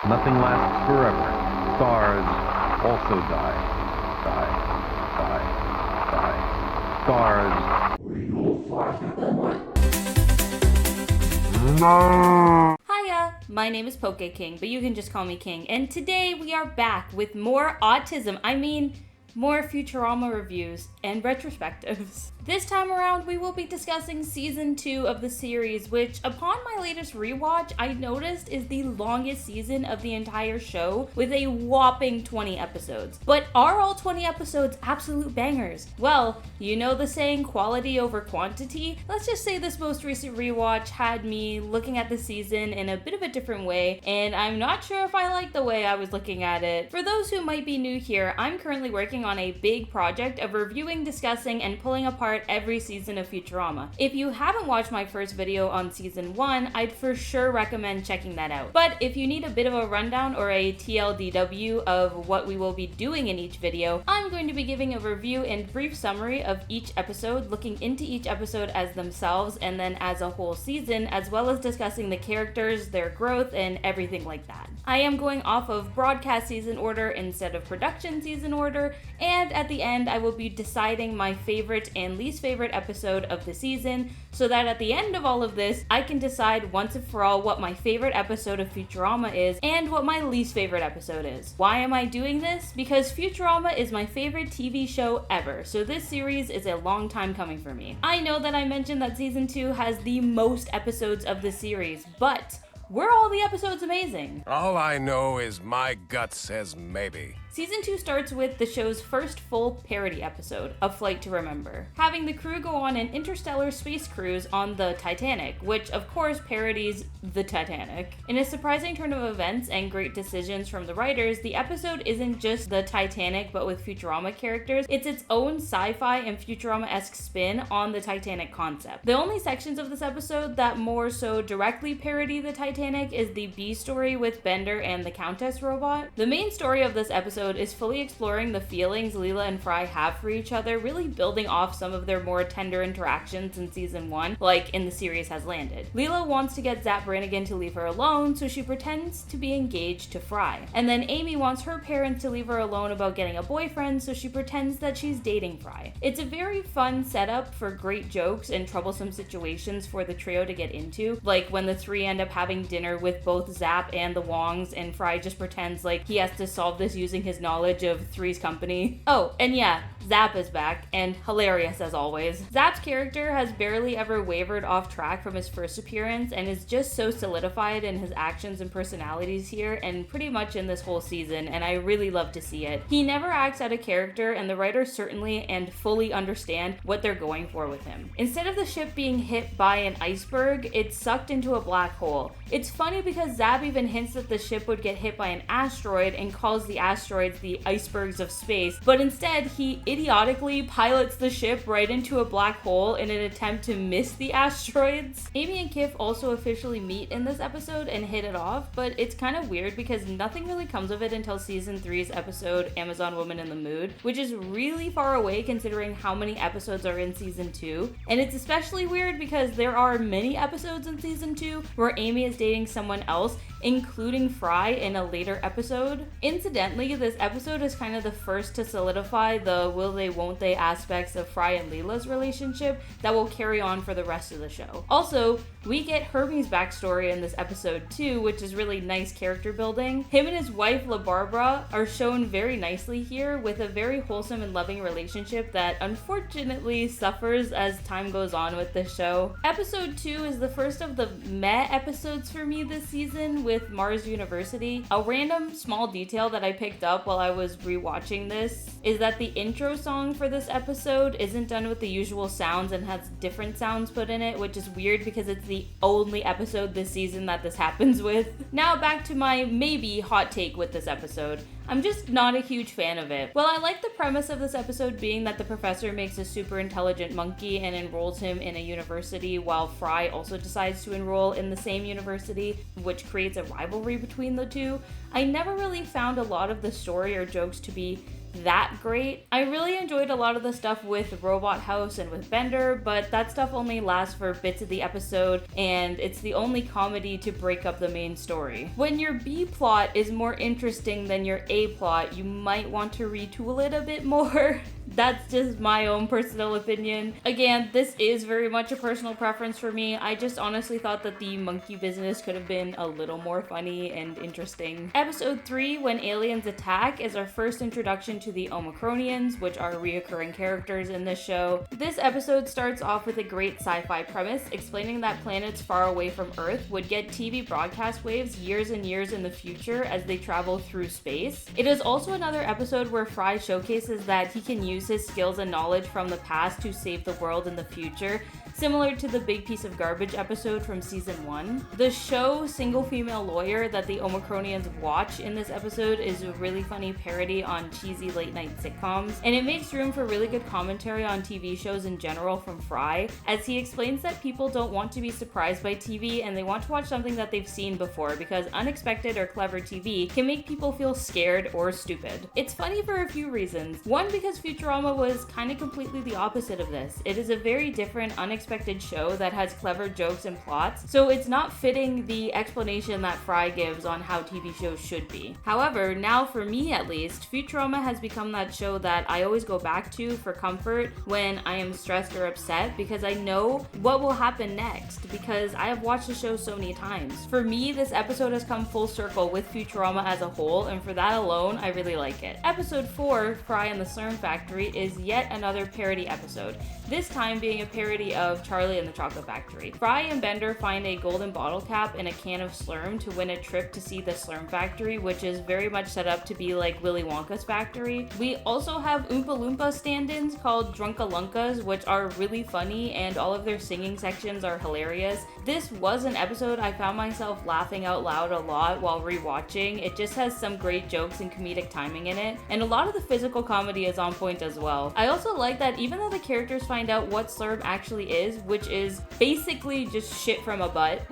Nothing lasts forever. Stars also die. Die. Die. Stars. Hiya, my name is Poke King, but you can just call me King, and today we are back with more more Futurama reviews and retrospectives. This time around, we will be discussing Season 2 of the series, which, upon my latest rewatch, I noticed is the longest season of the entire show, with a whopping 20 episodes. But are all 20 episodes absolute bangers? Well, you know the saying, quality over quantity? Let's just say this most recent rewatch had me looking at the season in a bit of a different way, and I'm not sure if I like the way I was looking at it. For those who might be new here, I'm currently working on a big project of reviewing, discussing, and pulling apart every season of Futurama. If you haven't watched my first video on season 1, I'd for sure recommend checking that out. But if you need a bit of a rundown or a TLDW of what we will be doing in each video, I'm going to be giving a review and brief summary of each episode, looking into each episode as themselves and then as a whole season, as well as discussing the characters, their growth, and everything like that. I am going off of broadcast season order instead of production season order, and at the end I will be deciding my favorite and least favorite episode of the season, so that at the end of all of this, I can decide once and for all what my favorite episode of Futurama is and what my least favorite episode is. Why am I doing this? Because Futurama is my favorite TV show ever, so this series is a long time coming for me. I know that I mentioned that season 2 has the most episodes of the series, but were all the episodes amazing? All I know is my gut says maybe. Season 2 starts with the show's first full parody episode, A Flight to Remember, having the crew go on an interstellar space cruise on the Titanic, which of course parodies the Titanic. In a surprising turn of events and great decisions from the writers, the episode isn't just the Titanic but with Futurama characters, it's its own sci-fi and Futurama-esque spin on the Titanic concept. The only sections of this episode that more so directly parody the Titanic is the B story with Bender and the Countess robot. The main story of this episode is fully exploring the feelings Leela and Fry have for each other, really building off some of their more tender interactions in season 1, like in The Series Has Landed. Leela wants to get Zap Brannigan to leave her alone, so she pretends to be engaged to Fry. And then Amy wants her parents to leave her alone about getting a boyfriend, so she pretends that she's dating Fry. It's a very fun setup for great jokes and troublesome situations for the trio to get into, like when the three end up having dinner with both Zap and the Wongs, and Fry just pretends like he has to solve this using his knowledge of Three's Company. Oh, and yeah, Zap is back, and hilarious as always. Zap's character has barely ever wavered off track from his first appearance, and is just so solidified in his actions and personalities here, and pretty much in this whole season, and I really love to see it. He never acts out of character, and the writers certainly and fully understand what they're going for with him. Instead of the ship being hit by an iceberg, it's sucked into a black hole. It's funny because Zap even hints that the ship would get hit by an asteroid and calls the asteroids the icebergs of space, but instead he idiotically pilots the ship right into a black hole in an attempt to miss the asteroids. Amy and Kif also officially meet in this episode and hit it off, but it's kind of weird because nothing really comes of it until season 3's episode Amazon Woman in the Mood, which is really far away considering how many episodes are in season 2. And it's especially weird because there are many episodes in season 2 where Amy is dating someone else, including Fry in a later episode. Incidentally, this episode is kind of the first to solidify the will they won't they aspects of Fry and Leela's relationship that will carry on for the rest of the show. Also, we get Hermie's backstory in this episode too, which is really nice character building. Him and his wife La Barbara are shown very nicely here with a very wholesome and loving relationship that unfortunately suffers as time goes on with this show. Episode 2 is the first of the meh episodes for me this season with Mars University. A random small detail that I picked up while I was rewatching this is that the intro song for this episode isn't done with the usual sounds and has different sounds put in it, which is weird because it's the only episode this season that this happens with. Now back to my maybe hot take with this episode. I'm just not a huge fan of it. Well, I like the premise of this episode being that the professor makes a super intelligent monkey and enrolls him in a university, while Fry also decides to enroll in the same university, which creates a rivalry between the two. I never really found a lot of the story or jokes to be that great. I really enjoyed a lot of the stuff with Robot House and with Bender, but that stuff only lasts for bits of the episode, and it's the only comedy to break up the main story. When your B plot is more interesting than your A plot, you might want to retool it a bit more. That's just my own personal opinion. Again, this is very much a personal preference for me. I just honestly thought that the monkey business could have been a little more funny and interesting. Episode 3, When Aliens Attack, is our first introduction to the Omicronians, which are reoccurring characters in this show. This episode starts off with a great sci-fi premise, explaining that planets far away from Earth would get TV broadcast waves years and years in the future as they travel through space. It is also another episode where Fry showcases that he can use his skills and knowledge from the past to save the world in the future, similar to the Big Piece of Garbage episode from season 1. The show Single Female Lawyer that the Omicronians watch in this episode is a really funny parody on cheesy late night sitcoms, and it makes room for really good commentary on TV shows in general from Fry, as he explains that people don't want to be surprised by TV and they want to watch something that they've seen before, because unexpected or clever TV can make people feel scared or stupid. It's funny for a few reasons. One, because Futurama was kind of completely the opposite of this. It is a very different, unexpected show that has clever jokes and plots, so it's not fitting the explanation that Fry gives on how TV shows should be. However, now for me at least, Futurama has become that show that I always go back to for comfort when I am stressed or upset, because I know what will happen next, because I have watched the show so many times. For me, this episode has come full circle with Futurama as a whole, and for that alone, I really like it. Episode 4, Fry and the Slurm Factory, is yet another parody episode, this time being a parody of Charlie and the Chocolate Factory. Fry and Bender find a golden bottle cap and a can of Slurm to win a trip to see the Slurm Factory, which is very much set up to be like Willy Wonka's factory. We also have Oompa Loompa stand-ins called Drunkalunkas, which are really funny, and all of their singing sections are hilarious. This was an episode I found myself laughing out loud a lot while rewatching. It just has some great jokes and comedic timing in it, and a lot of the physical comedy is on point as well. I also like that even though the characters find out what Slurm actually is, which is basically just shit from a butt,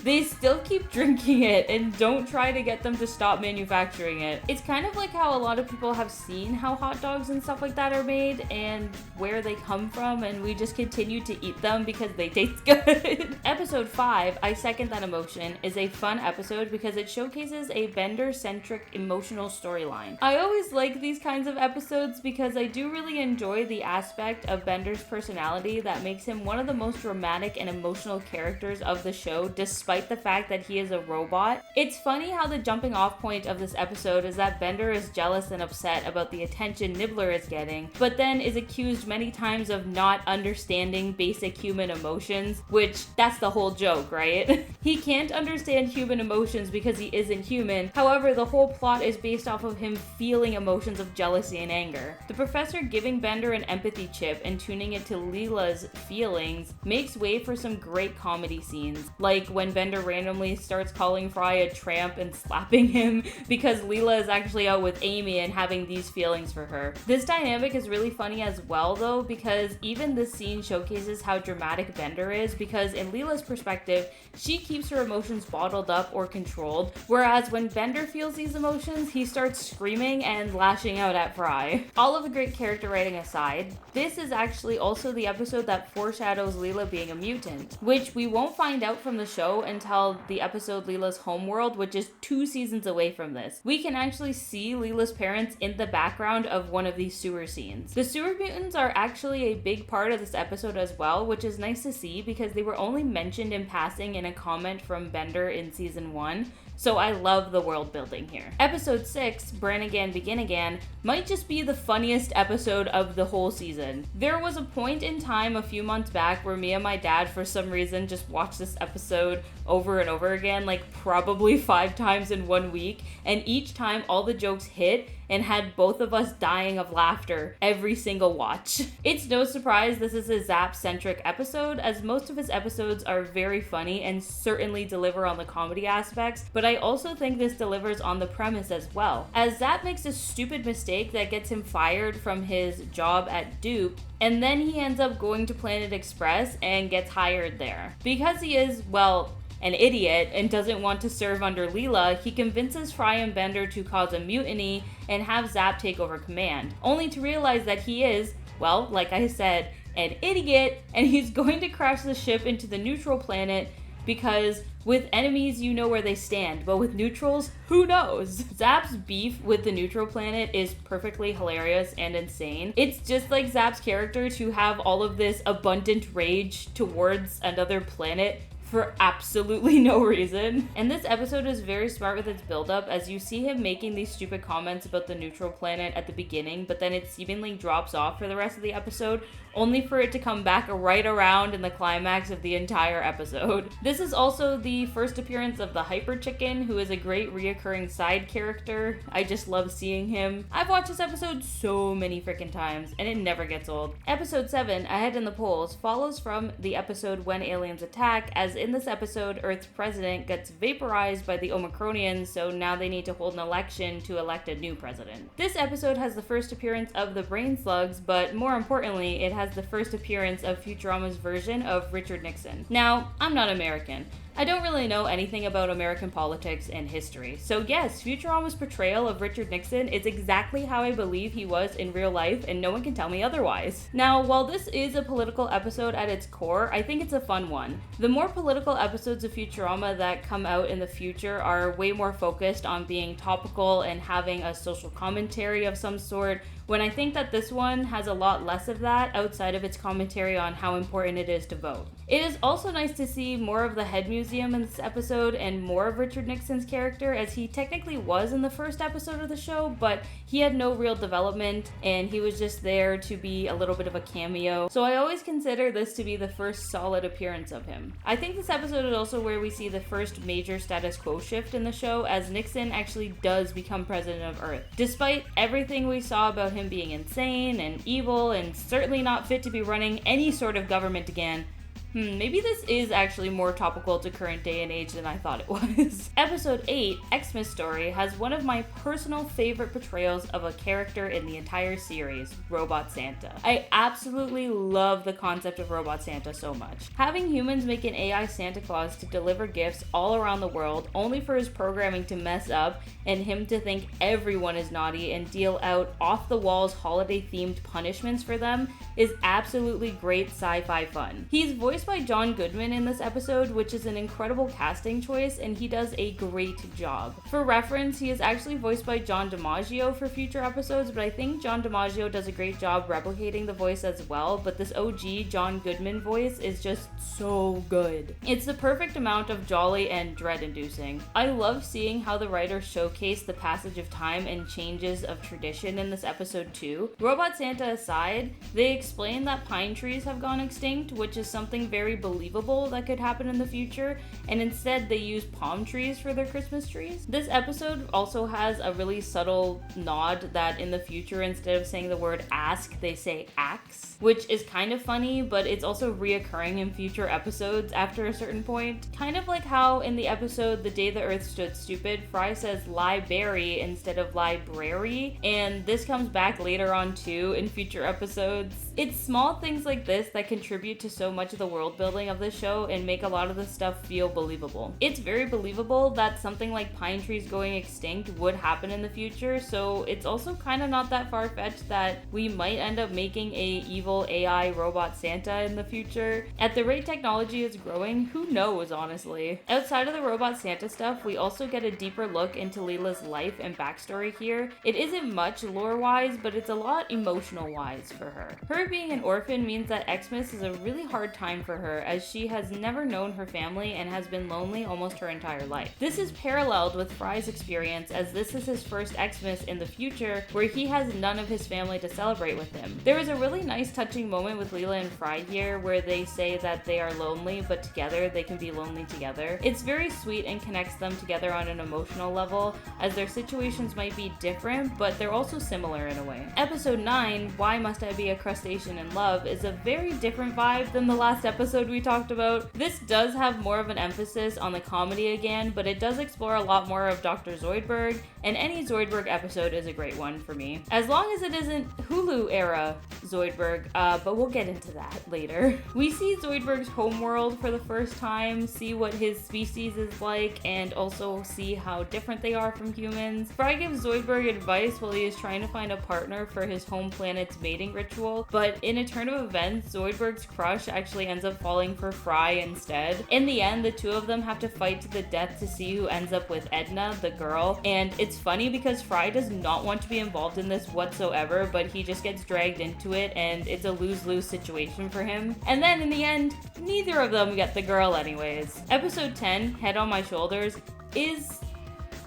they still keep drinking it and don't try to get them to stop manufacturing it. It's kind of like how a lot of people have seen how hot dogs and stuff like that are made and where they come from, and we just continue to eat them because they taste good. Episode 5, I Second That Emotion, is a fun episode because it showcases a Bender-centric emotional storyline. I always like these kinds of episodes because I do really enjoy the aspect of Bender's personality that makes him one of the most dramatic and emotional characters of the show, despite the fact that he is a robot. It's funny how the jumping off point of this episode is that Bender is jealous and upset about the attention Nibbler is getting, but then is accused many times of not understanding basic human emotions, which that's the whole joke, right? He can't understand human emotions because he isn't human. However, the whole plot is based off of him feeling emotions of jealousy and anger. The professor giving Bender an empathy chip and tuning it to Leela's feelings makes way for some great comedy scenes, like when Bender randomly starts calling Fry a tramp and slapping him because Leela is actually out with Amy and having these feelings for her. This dynamic is really funny as well though, because even this scene showcases how dramatic Bender is, because in Leela's perspective, she keeps her emotions bottled up or controlled, whereas when Bender feels these emotions, he starts screaming and lashing out at Fry. All of the great character writing aside, this is actually also the episode that foreshadows Leela being a mutant, which we won't find out from the show until the episode Leela's Homeworld, which is 2 seasons away from this. We can actually see Leela's parents in the background of one of these sewer scenes. The sewer mutants are actually a big part of this episode as well, which is nice to see because they were only mentioned in passing in a comment from Bender in season 1. So I love the world building here. Episode 6, Brannigan Begin Again, might just be the funniest episode of the whole season. There was a point in time a few months back where me and my dad for some reason just watched this episode over and over again, like probably 5 times in 1 week, and each time all the jokes hit and had both of us dying of laughter every single watch. It's no surprise this is a Zap-centric episode, as most of his episodes are very funny and certainly deliver on the comedy aspects, but I also think this delivers on the premise as well, as Zap makes a stupid mistake that gets him fired from his job at Dupe, and then he ends up going to Planet Express and gets hired there. Because he is, well, an idiot and doesn't want to serve under Leela, he convinces Fry and Bender to cause a mutiny and have Zap take over command, only to realize that he is, well, like I said, an idiot, and he's going to crash the ship into the neutral planet because with enemies, you know where they stand, but with neutrals, who knows? Zap's beef with the neutral planet is perfectly hilarious and insane. It's just like Zap's character to have all of this abundant rage towards another planet for absolutely no reason. And this episode is very smart with its build-up, as you see him making these stupid comments about the neutral planet at the beginning, but then it seemingly drops off for the rest of the episode, only for it to come back right around in the climax of the entire episode. This is also the first appearance of the Hyper Chicken, who is a great reoccurring side character. I just love seeing him. I've watched this episode so many freaking times, and it never gets old. Episode 7, Ahead in the Polls, follows from the episode When Aliens Attack, as in this episode, Earth's president gets vaporized by the Omicronians, so now they need to hold an election to elect a new president. This episode has the first appearance of the Brain Slugs, but more importantly, it has the first appearance of Futurama's version of Richard Nixon. Now, I'm not American. I don't really know anything about American politics and history. So yes, Futurama's portrayal of Richard Nixon is exactly how I believe he was in real life, and no one can tell me otherwise. Now, while this is a political episode at its core, I think it's a fun one. The more political episodes of Futurama that come out in the future are way more focused on being topical and having a social commentary of some sort, when I think that this one has a lot less of that outside of its commentary on how important it is to vote. It is also nice to see more of the head museum in this episode and more of Richard Nixon's character, as he technically was in the first episode of the show, but he had no real development and he was just there to be a little bit of a cameo. So I always consider this to be the first solid appearance of him. I think this episode is also where we see the first major status quo shift in the show, as Nixon actually does become president of Earth. Despite everything we saw about him being insane and evil and certainly not fit to be running any sort of government again, maybe this is actually more topical to current day and age than I thought it was. Episode 8, Xmas Story, has one of my personal favorite portrayals of a character in the entire series, Robot Santa. I absolutely love the concept of Robot Santa so much. Having humans make an AI Santa Claus to deliver gifts all around the world, only for his programming to mess up and him to think everyone is naughty and deal out off-the-walls holiday-themed punishments for them, is absolutely great sci-fi fun. He's voiced by John Goodman in this episode, which is an incredible casting choice, and he does a great job. For reference, he is actually voiced by John DiMaggio for future episodes, but I think John DiMaggio does a great job replicating the voice as well, but this OG John Goodman voice is just so good. It's the perfect amount of jolly and dread-inducing. I love seeing how the writers showcase the passage of time and changes of tradition in this episode too. Robot Santa aside, they explain that pine trees have gone extinct, which is something very believable that could happen in the future, and instead they use palm trees for their Christmas trees. This episode also has a really subtle nod that in the future, instead of saying the word ask, they say axe, which is kind of funny, but it's also reoccurring in future episodes after a certain point. Kind of like how in the episode The Day the Earth Stood Stupid, Fry says library instead of library, and this comes back later on too in future episodes. It's small things like this that contribute to so much of the world building of this show and make a lot of the stuff feel believable. It's very believable that something like pine trees going extinct would happen in the future, so it's also kind of not that far-fetched that we might end up making a evil AI robot Santa in the future. At the rate technology is growing, who knows, honestly. Outside of the robot Santa stuff, we also get a deeper look into Leela's life and backstory here. It isn't much lore-wise, but it's a lot emotional-wise for her. Her being an orphan means that Xmas is a really hard time for her, as she has never known her family and has been lonely almost her entire life. This is paralleled with Fry's experience, as this is his first Xmas in the future where he has none of his family to celebrate with him. There is a really nice touching moment with Leela and Fry here where they say that they are lonely, but together they can be lonely together. It's very sweet and connects them together on an emotional level, as their situations might be different, but they're also similar in a way. Episode 9, Why Must I Be a Crustacean conversation and love is a very different vibe than the last episode we talked about. This does have more of an emphasis on the comedy again, but it does explore a lot more of Dr. Zoidberg, and any Zoidberg episode is a great one for me. As long as it isn't Hulu era Zoidberg, but we'll get into that later. We see Zoidberg's homeworld for the first time, see what his species is like, and also see how different they are from humans. Fry gives Zoidberg advice while he is trying to find a partner for his home planet's mating ritual, but in a turn of events, Zoidberg's crush actually ends up falling for Fry instead. In the end, the two of them have to fight to the death to see who ends up with Edna, the girl, and it's funny because Fry does not want to be involved in this whatsoever, but he just gets dragged into it, and it's a lose-lose situation for him. And then in the end, neither of them get the girl anyways. Episode 10, Head on My Shoulders, is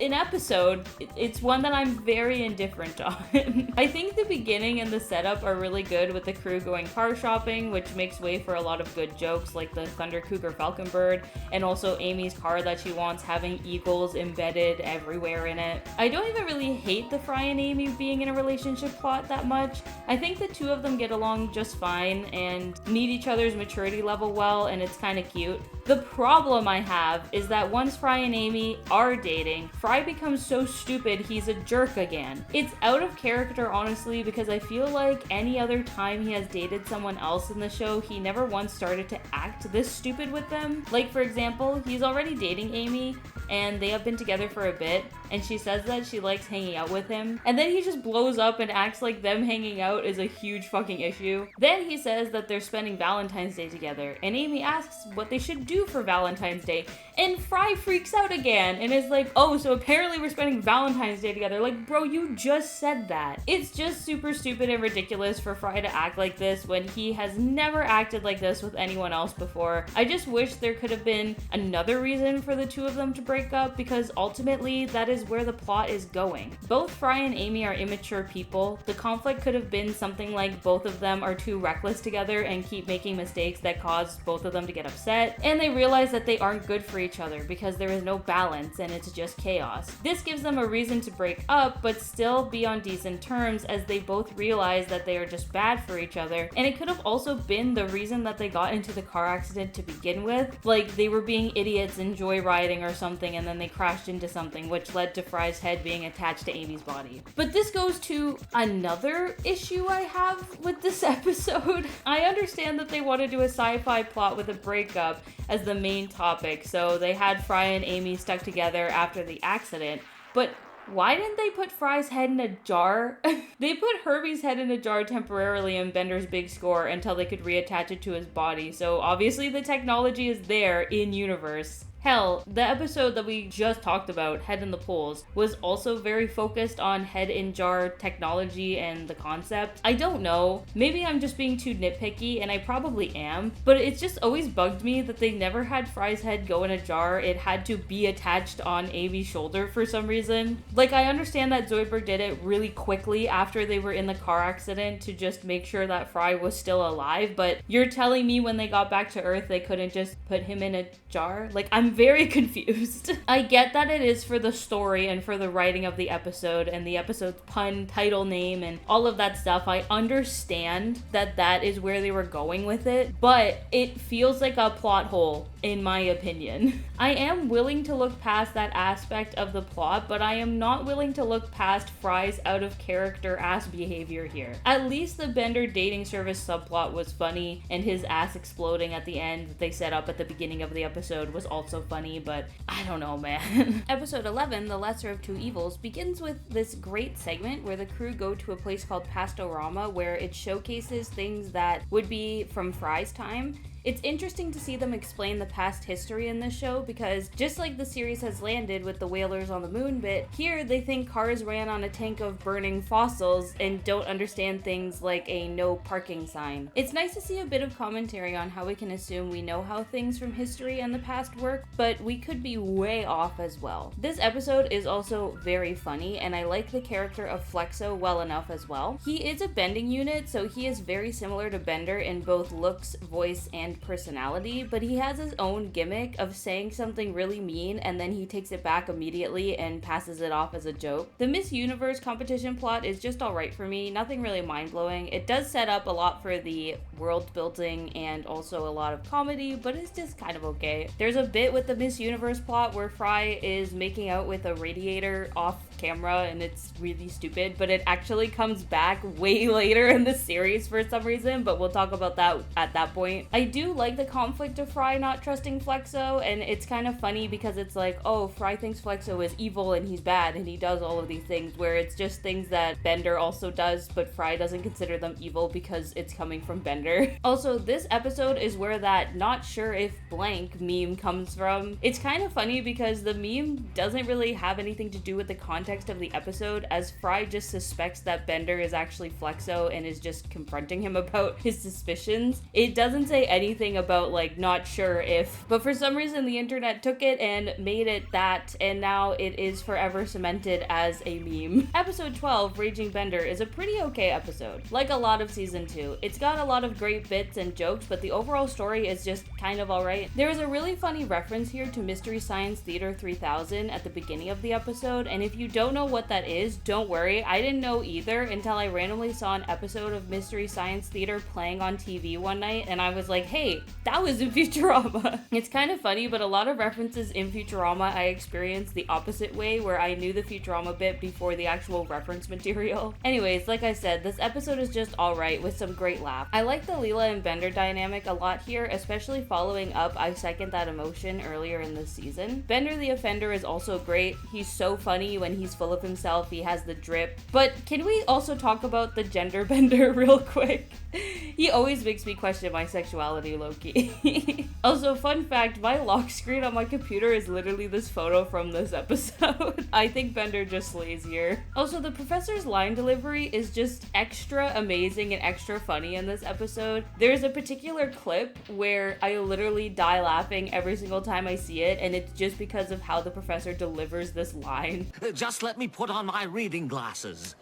an episode. It's one that I'm very indifferent on. I think the beginning and the setup are really good with the crew going car shopping, which makes way for a lot of good jokes like the Thunder Cougar Falcon Bird, and also Amy's car that she wants having eagles embedded everywhere in it. I don't even really hate the Fry and Amy being in a relationship plot that much. I think the two of them get along just fine and meet each other's maturity level well, and it's kind of cute. The problem I have is that once Fry and Amy are dating, Fry becomes so stupid he's a jerk again. It's out of character, honestly, because I feel like any other time he has dated someone else in the show, he never once started to act this stupid with them. Like, for example, he's already dating Amy, and they have been together for a bit, and she says that she likes hanging out with him, and then he just blows up and acts like them hanging out is a huge fucking issue. Then he says that they're spending Valentine's Day together, and Amy asks what they should do for Valentine's Day, and Fry freaks out again and is like, oh, so apparently we're spending Valentine's Day together. Like, bro, you just said that. It's just super stupid and ridiculous for Fry to act like this when he has never acted like this with anyone else before. I just wish there could have been another reason for the two of them to break up, because ultimately that is where the plot is going. Both Fry and Amy are immature people. The conflict could have been something like both of them are too reckless together and keep making mistakes that cause both of them to get upset, and they realize that they aren't good for each other because there is no balance and it's just chaos. This gives them a reason to break up but still be on decent terms, as they both realize that they are just bad for each other, and it could have also been the reason that they got into the car accident to begin with. Like, they were being idiots and joyriding or something, and then they crashed into something, which led to Fry's head being attached to Amy's body. But this goes to another issue I have with this episode. I understand that they want to do a sci-fi plot with a breakup as the main topic, so they had Fry and Amy stuck together after the accident, but why didn't they put Fry's head in a jar? They put Herbie's head in a jar temporarily in Bender's big score until they could reattach it to his body, so obviously the technology is there in universe. Hell, the episode that we just talked about, Head in the Pools, was also very focused on head in jar technology and the concept. I don't know, maybe I'm just being too nitpicky, and I probably am, but it's just always bugged me that they never had Fry's head go in a jar. It had to be attached on Amy's shoulder for some reason. Like, I understand that Zoidberg did it really quickly after they were in the car accident to just make sure that Fry was still alive, but you're telling me when they got back to Earth they couldn't just put him in a jar? Like, I'm very confused. I get that it is for the story and for the writing of the episode and the episode's pun, title name, and all of that stuff. I understand that that is where they were going with it, but it feels like a plot hole, in my opinion. I am willing to look past that aspect of the plot, but I am not willing to look past Fry's out of character ass behavior here. At least the Bender dating service subplot was funny, and his ass exploding at the end that they set up at the beginning of the episode was also funny, but I don't know, man. Episode 11, The Lesser of Two Evils, begins with this great segment where the crew go to a place called Pastorama, where it showcases things that would be from Fry's time. It's interesting to see them explain the past history in this show, because just like the series has landed with the whalers on the moon bit, here they think cars ran on a tank of burning fossils and don't understand things like a no parking sign. It's nice to see a bit of commentary on how we can assume we know how things from history and the past work, but we could be way off as well. This episode is also very funny, and I like the character of Flexo well enough as well. He is a bending unit, so he is very similar to Bender in both looks, voice, and and personality, but he has his own gimmick of saying something really mean and then he takes it back immediately and passes it off as a joke. The Miss Universe competition plot is just alright for me, nothing really mind-blowing. It does set up a lot for the world building and also a lot of comedy, but it's just kind of okay. There's a bit with the Miss Universe plot where Fry is making out with a radiator off camera and it's really stupid, but it actually comes back way later in the series for some reason, but we'll talk about that at that point. I do like the conflict of Fry not trusting Flexo, and it's kind of funny because it's like, oh, Fry thinks Flexo is evil and he's bad and he does all of these things, where it's just things that Bender also does, but Fry doesn't consider them evil because it's coming from Bender. Also, this episode is where that not sure if blank meme comes from. It's kind of funny because the meme doesn't really have anything to do with the context of the episode, as Fry just suspects that Bender is actually Flexo and is just confronting him about his suspicions. It doesn't say anything about like not sure if, but for some reason the internet took it and made it that, and now it is forever cemented as a meme. Episode 12, Raging Bender, is a pretty okay episode. Like a lot of season 2, it's got a lot of great bits and jokes, but the overall story is just kind of alright. There is a really funny reference here to Mystery Science Theater 3000 at the beginning of the episode, and if you don't know what that is, don't worry. I didn't know either until I randomly saw an episode of Mystery Science Theater playing on TV one night, and I was like, hey, that was in Futurama. It's kind of funny, but a lot of references in Futurama I experienced the opposite way, where I knew the Futurama bit before the actual reference material. Anyways, like I said, this episode is just alright with some great laughs. I like the Leela and Bender dynamic a lot here, especially following up I Second That Emotion earlier in the season. Bender the Offender is also great. He's so funny when he's full of himself, he has the drip. But can we also talk about the gender bender real quick? He always makes me question my sexuality, low-key. Also, fun fact, my lock screen on my computer is literally this photo from this episode. I think Bender just slays here. Also, the professor's line delivery is just extra amazing and extra funny in this episode. There's a particular clip where I literally die laughing every single time I see it, and it's just because of how the professor delivers this line. Just let me put on my reading glasses.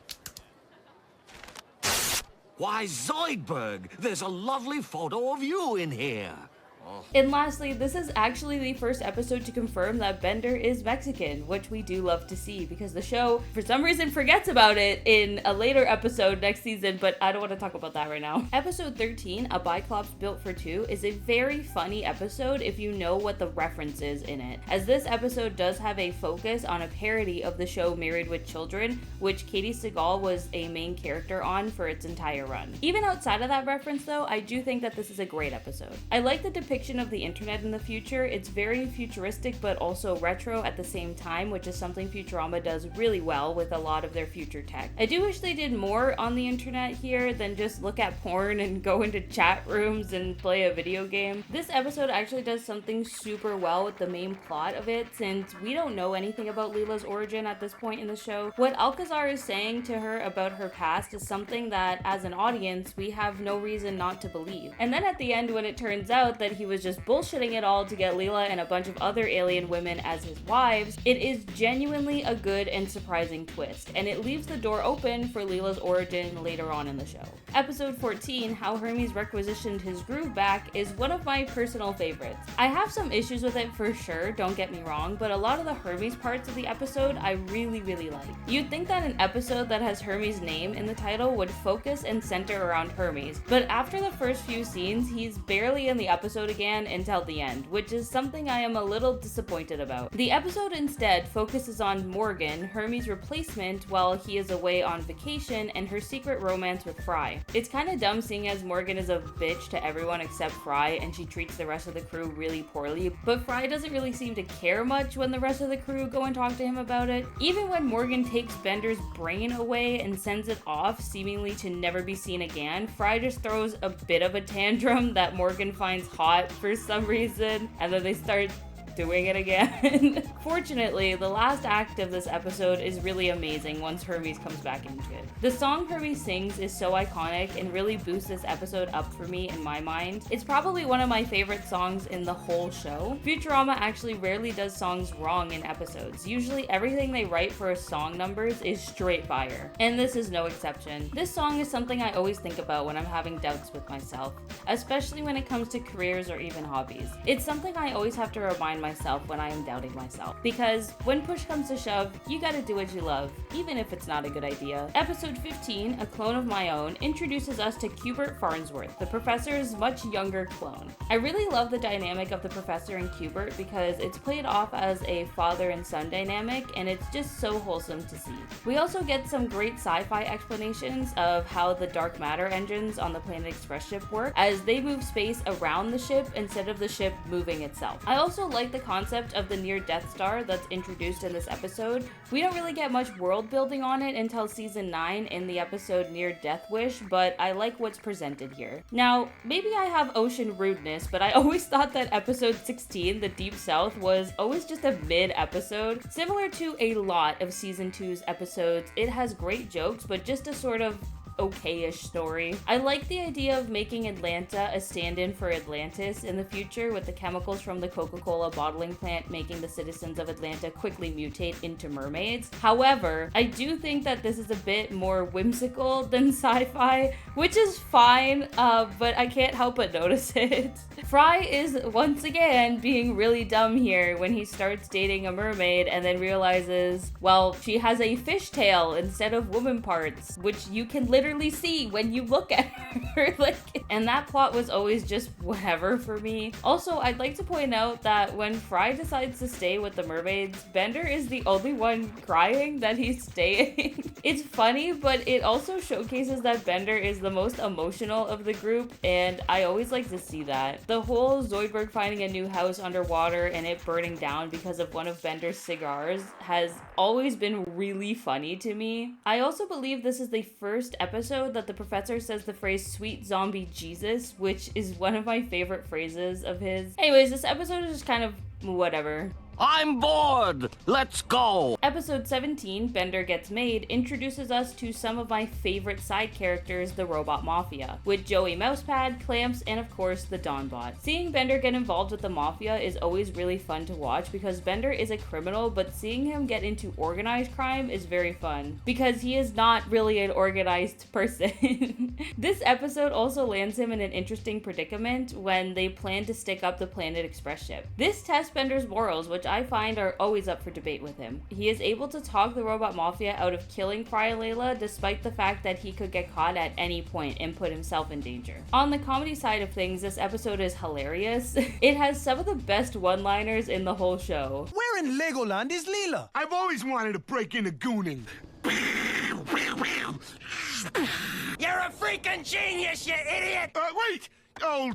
Why, Zoidberg, there's a lovely photo of you in here. And lastly, this is actually the first episode to confirm that Bender is Mexican, which we do love to see because the show, for some reason, forgets about it in a later episode next season, but I don't want to talk about that right now. Episode 13, A Biclops Built for Two, is a very funny episode if you know what the reference is in it, as this episode does have a focus on a parody of the show Married with Children, which Katie Sagal was a main character on for its entire run. Even outside of that reference though, I do think that this is a great episode. I like the depiction of the internet in the future. It's very futuristic but also retro at the same time, which is something Futurama does really well with a lot of their future tech. I do wish they did more on the internet here than just look at porn and go into chat rooms and play a video game. This episode actually does something super well with the main plot of it, since we don't know anything about Leela's origin at this point in the show. What Alcazar is saying to her about her past is something that, as an audience, we have no reason not to believe. And then at the end, when it turns out that he was just bullshitting it all to get Leela and a bunch of other alien women as his wives, it is genuinely a good and surprising twist, and it leaves the door open for Leela's origin later on in the show. Episode 14, How Hermes Requisitioned His Groove Back, is one of my personal favorites. I have some issues with it for sure, don't get me wrong, but a lot of the Hermes parts of the episode I really like. You'd think that an episode that has Hermes' name in the title would focus and center around Hermes, but after the first few scenes, he's barely in the episode again until the end, which is something I am a little disappointed about. The episode instead focuses on Morgan, Hermes' replacement, while he is away on vacation, and her secret romance with Fry. It's kind of dumb seeing as Morgan is a bitch to everyone except Fry, and she treats the rest of the crew really poorly, but Fry doesn't really seem to care much when the rest of the crew go and talk to him about it. Even when Morgan takes Bender's brain away and sends it off, seemingly to never be seen again, Fry just throws a bit of a tantrum that Morgan finds hot for some reason, and then they start doing it again. Fortunately, the last act of this episode is really amazing once Hermes comes back into it. The song Hermes sings is so iconic and really boosts this episode up for me in my mind. It's probably one of my favorite songs in the whole show. Futurama actually rarely does songs wrong in episodes. Usually everything they write for song numbers is straight fire, and this is no exception. This song is something I always think about when I'm having doubts with myself, especially when it comes to careers or even hobbies. It's something I always have to remind myself when I am doubting myself, because when push comes to shove, you gotta do what you love, even if it's not a good idea. Episode 15, A Clone of My Own, introduces us to Cubert Farnsworth, the professor's much younger clone. I really love the dynamic of the professor and Cubert because it's played off as a father and son dynamic, and it's just so wholesome to see. We also get some great sci-fi explanations of how the dark matter engines on the Planet Express ship work, as they move space around the ship instead of the ship moving itself. I also like the concept of the near Death Star that's introduced in this episode. We don't really get much world building on it until season 9 in the episode Near Death Wish, but I like what's presented here. Now, maybe I have ocean rudeness, but I always thought that episode 16, The Deep South, was always just a mid-episode. Similar to a lot of season 2's episodes, it has great jokes, but just a sort of okay-ish story. I like the idea of making Atlanta a stand-in for Atlantis in the future, with the chemicals from the Coca-Cola bottling plant making the citizens of Atlanta quickly mutate into mermaids. However, I do think that this is a bit more whimsical than sci-fi, which is fine, but I can't help but notice it. Fry is once again being really dumb here when he starts dating a mermaid and then realizes, well, she has a fishtail instead of woman parts, which you can literally see when you look at her. And that plot was always just whatever for me. Also, I'd like to point out that when Fry decides to stay with the mermaids, Bender is the only one crying that he's staying. It's funny, but it also showcases that Bender is the most emotional of the group, and I always like to see that. The whole Zoidberg finding a new house underwater and it burning down because of one of Bender's cigars has always been really funny to me. I also believe this is the first episode that the professor says the phrase "sweet zombie Jesus," which is one of my favorite phrases of his. Anyways, this episode is just kind of whatever. I'm bored! Let's go! Episode 17, Bender Gets Made, introduces us to some of my favorite side characters, the Robot Mafia, with Joey Mousepad, Clamps, and of course the Dawnbot. Seeing Bender get involved with the Mafia is always really fun to watch because Bender is a criminal, but seeing him get into organized crime is very fun, because he is not really an organized person. This episode also lands him in an interesting predicament when they plan to stick up the Planet Express ship. This tests Bender's morals, which I find are always up for debate with him. He is able to talk the Robot Mafia out of killing Fry and Layla, despite the fact that he could get caught at any point and put himself in danger. On the comedy side of things, this episode is hilarious. It has some of the best one-liners in the whole show. Where in Legoland is Leela? I've always wanted to break into gooning. You're a freaking genius, you idiot! Wait! Oh,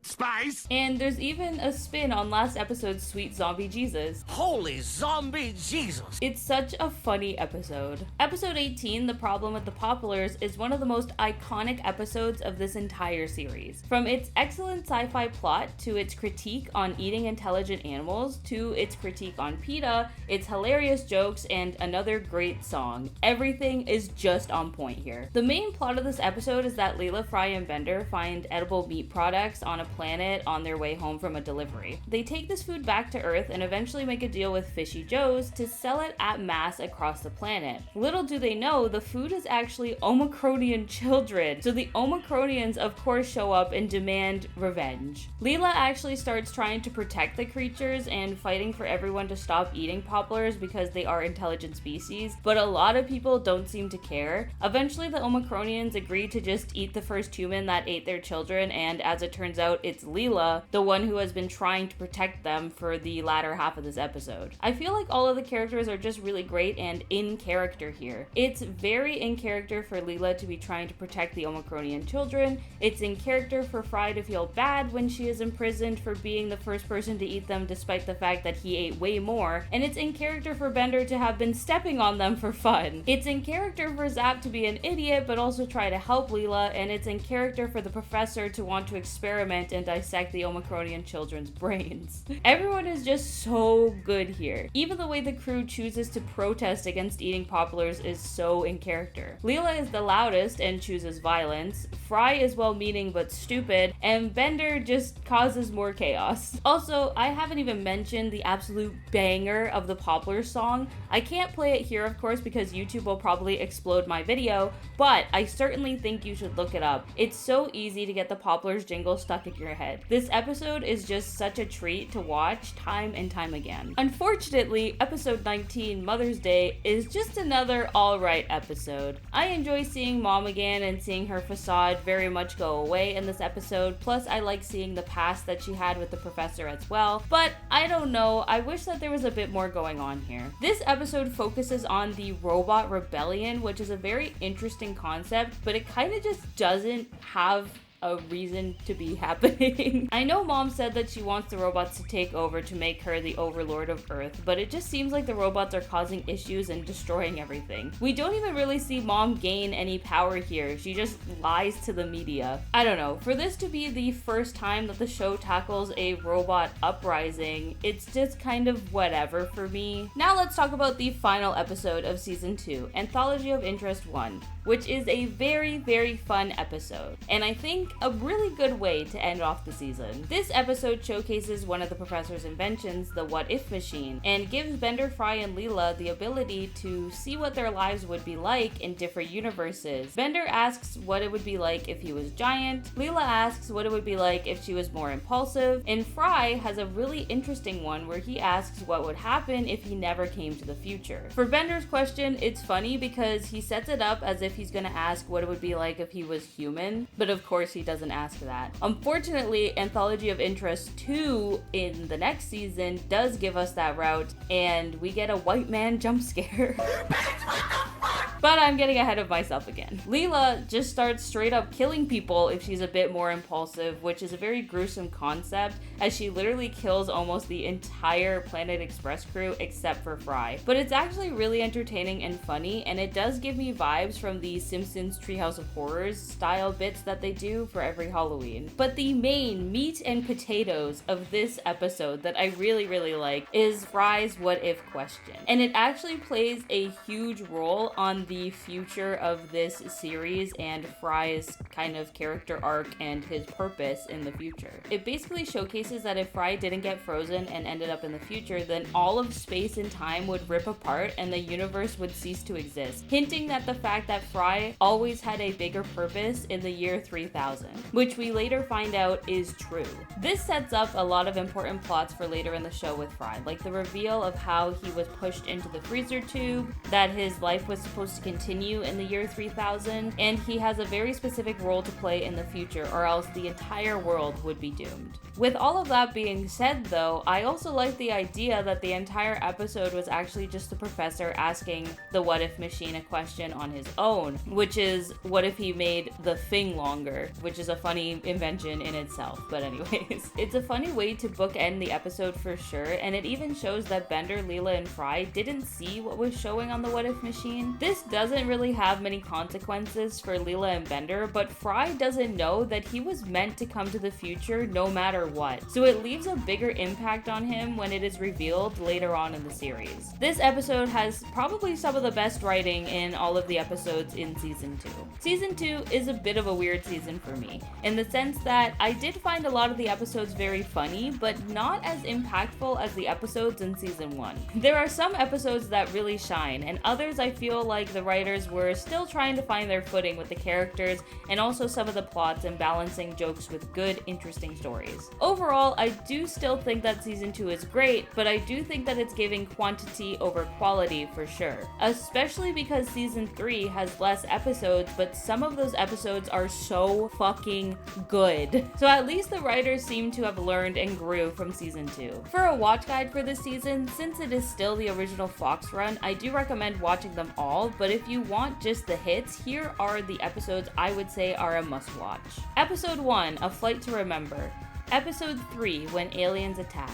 spies? And there's even a spin on last episode's Sweet Zombie Jesus. Holy zombie Jesus! It's such a funny episode. Episode 18, The Problem with the Poplars, is one of the most iconic episodes of this entire series. From its excellent sci-fi plot, to its critique on eating intelligent animals, to its critique on PETA, its hilarious jokes, and another great song. Everything is just on point here. The main plot of this episode is that Layla, Fry, and Bender find edible meat products on a planet on their way home from a delivery. They take this food back to Earth and eventually make a deal with Fishy Joe's to sell it at mass across the planet. Little do they know, the food is actually Omicronian children. So the Omicronians of course show up and demand revenge. Leela actually starts trying to protect the creatures and fighting for everyone to stop eating poplars because they are intelligent species, but a lot of people don't seem to care. Eventually the Omicronians agree to just eat the first human that ate their children, and as it turns out, it's Leela, the one who has been trying to protect them for the latter half of this episode. I feel like all of the characters are just really great and in character here. It's very in character for Leela to be trying to protect the Omicronian children. It's in character for Fry to feel bad when she is imprisoned for being the first person to eat them despite the fact that he ate way more. And it's in character for Bender to have been stepping on them for fun. It's in character for Zap to be an idiot but also try to help Leela, and it's in character for the professor to want to experiment experiment and dissect the Omicronian children's brains. Everyone is just so good here. Even the way the crew chooses to protest against eating poplars is so in character. Leela is the loudest and chooses violence, Fry is well-meaning but stupid, and Bender just causes more chaos. Also, I haven't even mentioned the absolute banger of the Poplar song. I can't play it here, of course, because YouTube will probably explode my video, but I certainly think you should look it up. It's so easy to get the Poplars jingle stuck in your head. This episode is just such a treat to watch time and time again. Unfortunately, episode 19, Mother's Day, is just another alright episode. I enjoy seeing Mom again and seeing her facade very much go away in this episode, plus I like seeing the past that she had with the professor as well, but I don't know, I wish that there was a bit more going on here. This episode focuses on the robot rebellion, which is a very interesting concept, but it kind of just doesn't have a reason to be happening. I know Mom said that she wants the robots to take over to make her the overlord of Earth, but it just seems like the robots are causing issues and destroying everything. We don't even really see Mom gain any power here, she just lies to the media. I don't know, for this to be the first time that the show tackles a robot uprising, it's just kind of whatever for me. Now let's talk about the final episode of Season 2, Anthology of Interest 1, which is a very, very fun episode, and I think a really good way to end off the season. This episode showcases one of the professor's inventions, the What If machine, and gives Bender, Fry, and Leela the ability to see what their lives would be like in different universes. Bender asks what it would be like if he was giant, Leela asks what it would be like if she was more impulsive, and Fry has a really interesting one where he asks what would happen if he never came to the future. For Bender's question, it's funny because he sets it up as if he's gonna ask what it would be like if he was human, but of course he doesn't ask that. Unfortunately, Anthology of Interest 2 in the next season does give us that route, and we get a white man jump scare. But I'm getting ahead of myself again. Leela just starts straight up killing people if she's a bit more impulsive, which is a very gruesome concept, as she literally kills almost the entire Planet Express crew except for Fry. But it's actually really entertaining and funny, and it does give me vibes from the Simpsons Treehouse of Horrors style bits that they do for every Halloween. But the main meat and potatoes of this episode that I really, really like is Fry's what if question. And it actually plays a huge role on the future of this series and Fry's kind of character arc and his purpose in the future. It basically showcases that if Fry didn't get frozen and ended up in the future, then all of space and time would rip apart and the universe would cease to exist, hinting that the fact that Fry always had a bigger purpose in the year 3000, which we later find out is true. This sets up a lot of important plots for later in the show with Fry, like the reveal of how he was pushed into the freezer tube, that his life was supposed to continue in the year 3000, and he has a very specific role to play in the future, or else the entire world would be doomed. With all of that being said though, I also like the idea that the entire episode was actually just the professor asking the what if machine a question on his own, which is what if he made the thing longer, which is a funny invention in itself. But anyways, it's a funny way to bookend the episode for sure, and it even shows that Bender, Leela, and Fry didn't see what was showing on the what if machine. This doesn't really have many consequences for Leela and Bender, but Fry doesn't know that he was meant to come to the future no matter what, so it leaves a bigger impact on him when it is revealed later on in the series. This episode has probably some of the best writing in all of the episodes in Season 2. Season 2 is a bit of a weird season for me, in the sense that I did find a lot of the episodes very funny, but not as impactful as the episodes in Season 1. There are some episodes that really shine, and others I feel like the writers were still trying to find their footing with the characters and also some of the plots and balancing jokes with good, interesting stories. Overall, I do still think that Season 2 is great, but I do think that it's giving quantity over quality for sure. Especially because Season 3 has less episodes, but some of those episodes are so fucking good. So at least the writers seem to have learned and grew from Season 2. For a watch guide for this season, since it is still the original Fox run, I do recommend watching them all, but if you want just the hits, here are the episodes I would say are a must watch. Episode 1, A Flight to Remember. Episode 3, When Aliens Attack.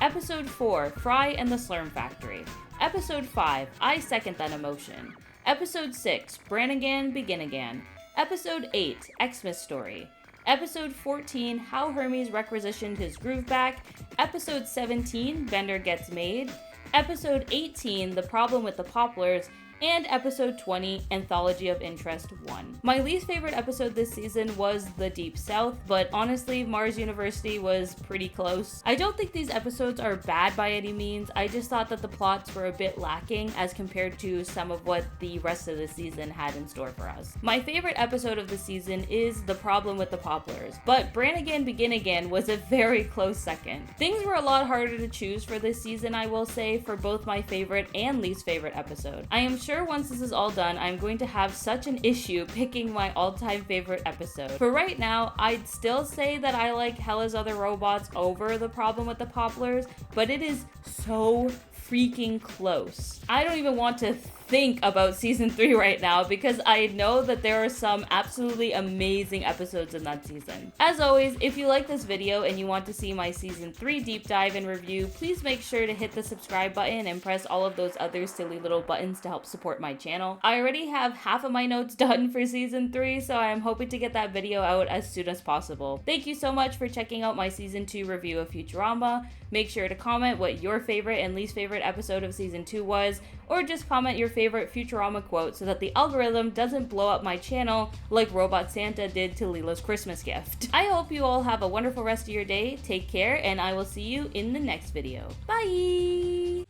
Episode 4, Fry and the Slurm Factory. Episode 5, I Second That Emotion. Episode 6, Brannigan Begin Again. Episode 8, Xmas Story. Episode 14, How Hermes Requisitioned His Groove Back. Episode 17, Bender Gets Made. Episode 18, The Problem with the Poplars. And episode 20, Anthology of Interest 1. My least favorite episode this season was The Deep South, but honestly, Mars University was pretty close. I don't think these episodes are bad by any means, I just thought that the plots were a bit lacking as compared to some of what the rest of the season had in store for us. My favorite episode of the season is The Problem with the Poplars, but Brannigan Begin Again was a very close second. Things were a lot harder to choose for this season, I will say, for both my favorite and least favorite episode. I am sure once this is all done, I'm going to have such an issue picking my all-time favorite episode. For right now, I'd still say that I like Hella's Other Robots over The Problem with the Poplars, but it is so freaking close. I don't even want to think about season 3 right now because I know that there are some absolutely amazing episodes in that season. As always, if you like this video and you want to see my season 3 deep dive and review, please make sure to hit the subscribe button and press all of those other silly little buttons to help support my channel. I already have half of my notes done for season 3, so I am hoping to get that video out as soon as possible. Thank you so much for checking out my season 2 review of Futurama. Make sure to comment what your favorite and least favorite episode of season 2 was, or just comment your favorite Futurama quote so that the algorithm doesn't blow up my channel like Robot Santa did to Lila's Christmas gift. I hope you all have a wonderful rest of your day, take care, and I will see you in the next video. Bye!